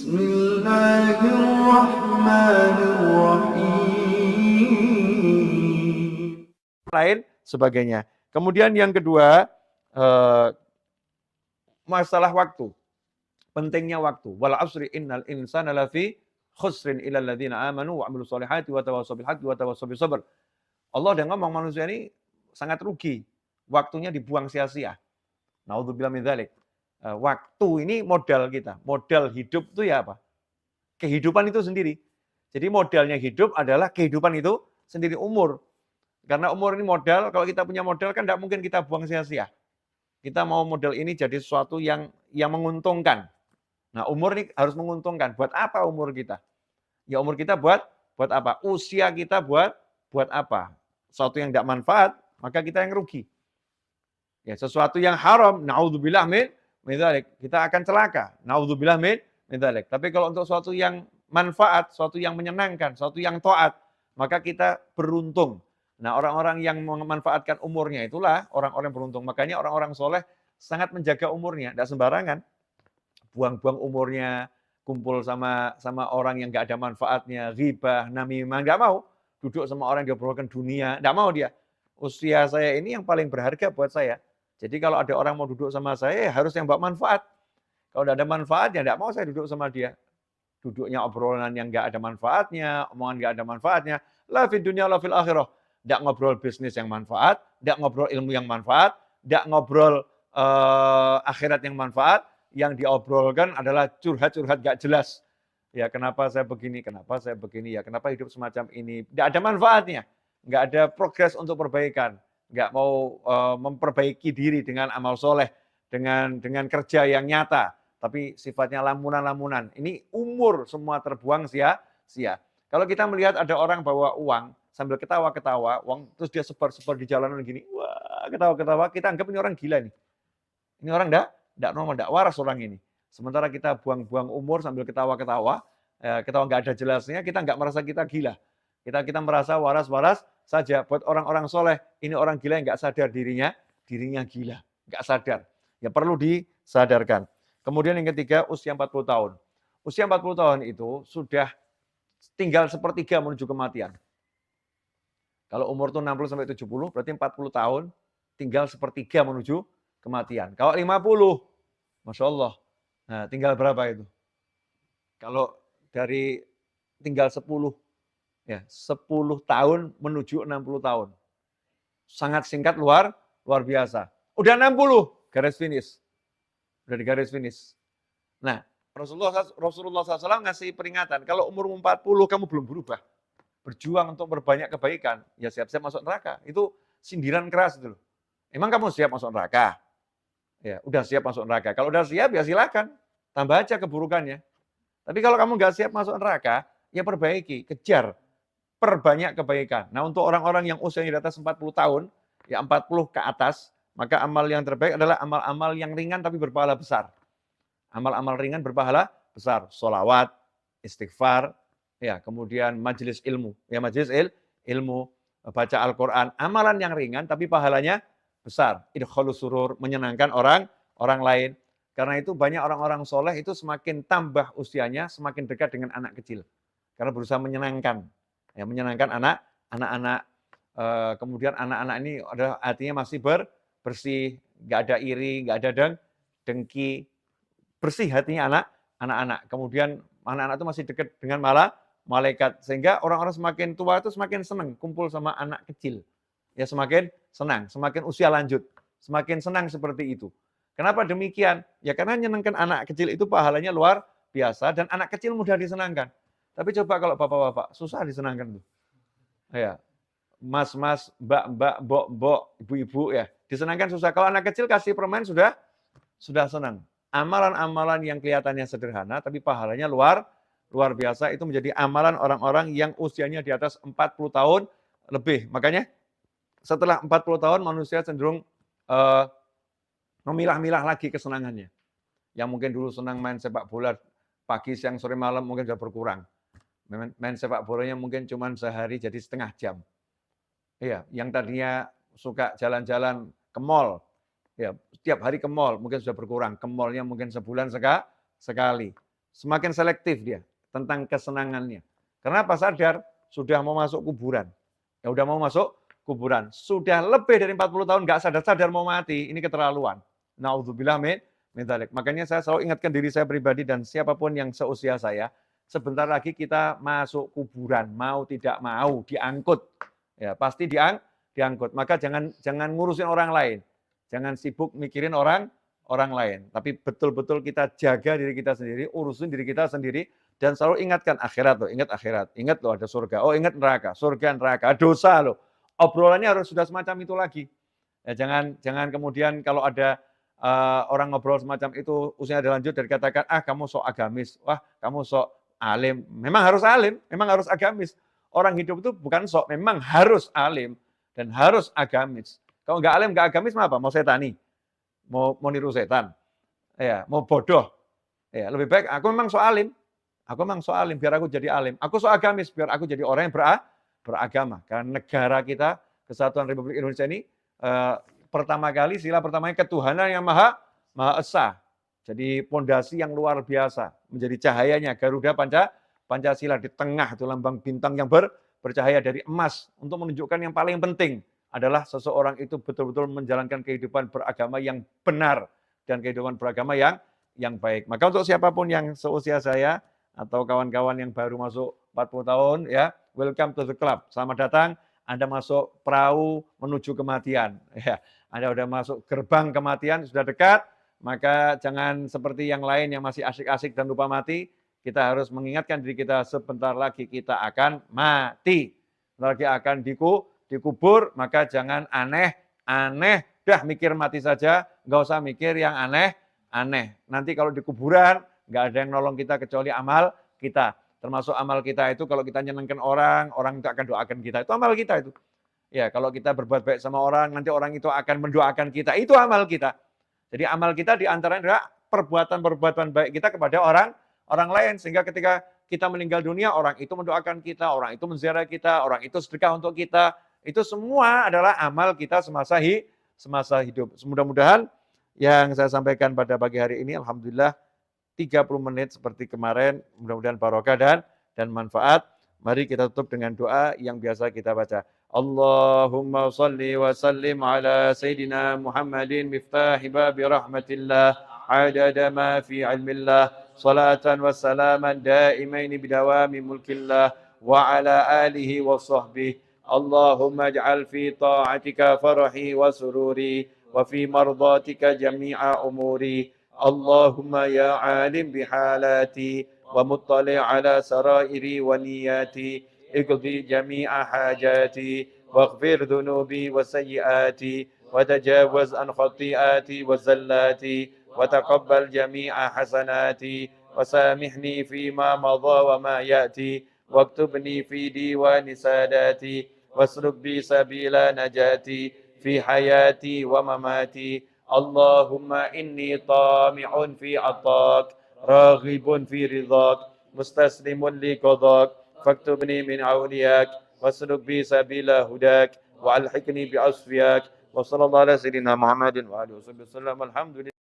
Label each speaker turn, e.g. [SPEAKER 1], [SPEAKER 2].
[SPEAKER 1] Bismillahirrahmanirrahim. Lain sebagainya. Kemudian yang kedua, masalah waktu. Pentingnya waktu. Wal asri innal insana lafi khusrin illal ladzina amanu wa 'amilus sholihati wa tawassaw bil haqqi wa tawassaw bis sabr. Allah udah ngomong manusia ini sangat rugi. Waktunya dibuang sia-sia. Naudzubillah min dzalik. Waktu ini modal kita. Modal hidup itu ya apa? Kehidupan itu sendiri. Jadi modalnya hidup adalah kehidupan itu sendiri, umur. Karena umur ini modal, kalau kita punya modal kan tidak mungkin kita buang sia-sia. Kita mau modal ini jadi sesuatu yang menguntungkan. Nah, umur ini harus menguntungkan. Buat apa umur kita? Ya umur kita buat apa? Usia kita buat apa? Sesuatu yang tidak manfaat, maka kita yang rugi. Ya, sesuatu yang haram, naudzubillah min dzalik, kita akan celaka. Naudzubillah min dzalik. Tapi kalau untuk sesuatu yang manfaat, sesuatu yang menyenangkan, sesuatu yang taat, maka kita beruntung. Nah, orang-orang yang memanfaatkan umurnya itulah orang-orang beruntung. Makanya orang-orang soleh sangat menjaga umurnya, tidak sembarangan. Buang-buang umurnya, kumpul sama orang yang nggak ada manfaatnya, ghibah, namimah, nggak mau. Duduk sama orang yang diobrolkan dunia, nggak mau dia. Usia saya ini yang paling berharga buat saya. Jadi kalau ada orang mau duduk sama saya, ya harus yang bawa manfaat. Kalau tidak ada manfaat, ya nggak mau saya duduk sama dia. Duduknya obrolan yang nggak ada manfaatnya, omongan nggak ada manfaatnya. La fid dunya la fil akhirah. Nggak ngobrol bisnis yang manfaat, nggak ngobrol ilmu yang manfaat, nggak ngobrol akhirat yang manfaat. Yang diobrolkan adalah curhat-curhat nggak jelas. Ya kenapa saya begini, ya kenapa hidup semacam ini. Nggak ada manfaatnya, nggak ada progres untuk perbaikan. Nggak mau memperbaiki diri dengan amal soleh, dengan kerja yang nyata. Tapi sifatnya lamunan-lamunan. Ini umur semua terbuang sia-sia. Kalau kita melihat ada orang bawa uang, sambil ketawa-ketawa, uang terus dia sebar-sebar di jalanan gini, wah ketawa-ketawa, kita anggap ini orang gila nih. Ini orang enggak normal, enggak waras orang ini. Sementara kita buang-buang umur sambil ketawa-ketawa, ketawa enggak ada jelasnya, kita enggak merasa kita gila. Kita merasa waras-waras saja. Buat orang-orang soleh, ini orang gila yang enggak sadar dirinya gila, enggak sadar. Ya perlu disadarkan. Kemudian yang ketiga, usia 40 tahun. Usia 40 tahun itu sudah tinggal sepertiga menuju kematian. Kalau umur itu 60 sampai 70, berarti 40 tahun tinggal sepertiga menuju kematian. Kalau 50, Masya Allah, nah tinggal berapa itu? Kalau dari tinggal 10, ya 10 tahun menuju 60 tahun. Sangat singkat, luar biasa. Udah 60, garis finish. Udah di garis finish. Nah, Rasulullah SAW ngasih peringatan, kalau umur 40 kamu belum berubah, berjuang untuk berbanyak kebaikan, ya siap-siap masuk neraka. Itu sindiran keras itu loh. Emang kamu siap masuk neraka? Ya, udah siap masuk neraka. Kalau udah siap, ya silakan. Tambah aja keburukannya. Tapi kalau kamu nggak siap masuk neraka, ya perbaiki, kejar, perbanyak kebaikan. Nah, untuk orang-orang yang usianya di atas 40 tahun, ya 40 ke atas, maka amal yang terbaik adalah amal-amal yang ringan tapi berpahala besar. Amal-amal ringan berpahala besar. Sholawat, istighfar, ya kemudian majelis ilmu. Ya majelis ilmu, baca Al-Quran. Amalan yang ringan tapi pahalanya besar. Idkhalus surur, menyenangkan orang lain. Karena itu banyak orang-orang soleh itu semakin tambah usianya, semakin dekat dengan anak kecil. Karena berusaha menyenangkan. Ya, menyenangkan anak-anak. Kemudian anak-anak ini adalah hatinya masih bersih, nggak ada iri, nggak ada dengki. Bersih hatinya anak-anak. Kemudian anak-anak itu masih dekat dengan malaikat. Sehingga orang-orang semakin tua itu semakin senang kumpul sama anak kecil. Ya semakin senang, semakin usia lanjut. Semakin senang seperti itu. Kenapa demikian? Ya karena menyenangkan anak kecil itu pahalanya luar biasa dan anak kecil mudah disenangkan. Tapi coba kalau bapak-bapak, susah disenangkan tuh. Ya, mas-mas, mbak-mbak, mbok-mbok, ibu-ibu ya, disenangkan susah. Kalau anak kecil kasih permen sudah senang. Amalan-amalan yang kelihatannya sederhana tapi pahalanya luar biasa itu menjadi amalan orang-orang yang usianya di atas 40 tahun lebih. Makanya setelah 40 tahun manusia cenderung memilah-milah lagi kesenangannya. Yang mungkin dulu senang main sepak bola pagi, siang, sore, malam mungkin sudah berkurang. Main sepak bolanya mungkin cuma sehari jadi setengah jam. Iya, yang tadinya suka jalan-jalan ke mall, ya setiap hari ke mall mungkin sudah berkurang. Ke mallnya mungkin sebulan sekali. semakin selektif dia tentang kesenangannya. Kenapa? Sadar sudah mau masuk kuburan. Ya udah mau masuk kuburan. Sudah lebih dari 40 tahun nggak sadar-sadar mau mati. Ini keterlaluan. Nauzubillah min dzalik. Makanya saya selalu ingatkan diri saya pribadi dan siapapun yang seusia saya, sebentar lagi kita masuk kuburan, mau tidak mau diangkut. Ya, pasti diangkut. Maka jangan ngurusin orang lain. Jangan sibuk mikirin orang lain. Tapi betul-betul kita jaga diri kita sendiri, urusin diri kita sendiri dan selalu ingatkan akhirat loh, ingat akhirat. Ingat loh ada surga. Oh, ingat neraka, surga neraka, dosa loh. Obrolannya harus sudah semacam itu lagi. Ya, jangan kemudian kalau ada orang ngobrol semacam itu usianya ada lanjut dan dikatakan kamu sok agamis, wah kamu sok alim. Memang harus alim, memang harus agamis. Orang hidup itu bukan sok, memang harus alim dan harus agamis. Kalau nggak alim, nggak agamis, apa? Mau setani, mau niru setan, ya, mau bodoh. Ya, lebih baik aku memang sok alim, biar aku jadi alim. Aku sok agamis, biar aku jadi orang yang beragama. Karena negara kita, Kesatuan Republik Indonesia ini pertama kali sila pertamanya ketuhanan yang maha esa. Jadi pondasi yang luar biasa, menjadi cahayanya Garuda Pancasila di tengah itu lambang bintang yang bercahaya dari emas untuk menunjukkan yang paling penting adalah seseorang itu betul-betul menjalankan kehidupan beragama yang benar dan kehidupan beragama yang baik. Maka untuk siapapun yang seusia saya atau kawan-kawan yang baru masuk 40 tahun ya, welcome to the club. Selamat datang, Anda masuk perahu menuju kematian. Ya, Anda sudah masuk gerbang kematian, sudah dekat, maka jangan seperti yang lain yang masih asik-asik dan lupa mati. Kita harus mengingatkan diri kita sebentar lagi kita akan mati. Sebentar lagi akan dikubur, maka jangan aneh-aneh. Dah mikir mati saja, nggak usah mikir yang aneh-aneh. Nanti kalau di kuburan, nggak ada yang nolong kita kecuali amal kita. Termasuk amal kita itu kalau kita nyenengkan orang itu akan doakan kita. Itu amal kita itu. Ya, kalau kita berbuat baik sama orang, nanti orang itu akan mendoakan kita. Itu amal kita. Jadi amal kita diantaranya adalah perbuatan-perbuatan baik kita kepada orang lain. Sehingga ketika kita meninggal dunia, orang itu mendoakan kita, orang itu menziarah kita, orang itu sedekah untuk kita. Itu semua adalah amal kita semasa hidup. Mudah-mudahan yang saya sampaikan pada pagi hari ini, alhamdulillah 30 menit seperti kemarin, mudah-mudahan barokah dan manfaat. Mari kita tutup dengan doa yang biasa kita baca. Allahumma salli wa sallim ala Sayyidina Muhammadin miftahi babi rahmatillah adada ma fi ilmillah salatan wa salaman daimaini bidawami mulkillah wa ala alihi wa sahbihi. Allahumma ij'al fi ta'atika farahi wa sururi wa fi mardatika jami'a umuri. اللهم يا عالم بحالاتي ومطلع على سرائري ونياتي اقضي جميع حاجاتي واغفر ذنوبي وسيئاتي وتجاوز عن خطيئاتي وزلاتي وتقبل جميع حسناتي وسامحني فيما مضى وما يأتي واكتبني في ديوان ساداتي واسلك بي سبيل نجاتي في حياتي ومماتي. Allahumma inni tami'un fi atak, raghibun fi ridhak, mustaslimun li qadak, faktubni min awliyak, wasluk bi sabila hudak, wa alhiqni bi asfiyak, wa sallallahu ala sayyidina Muhammadin wa alihi wa sallam, alhamdulillah.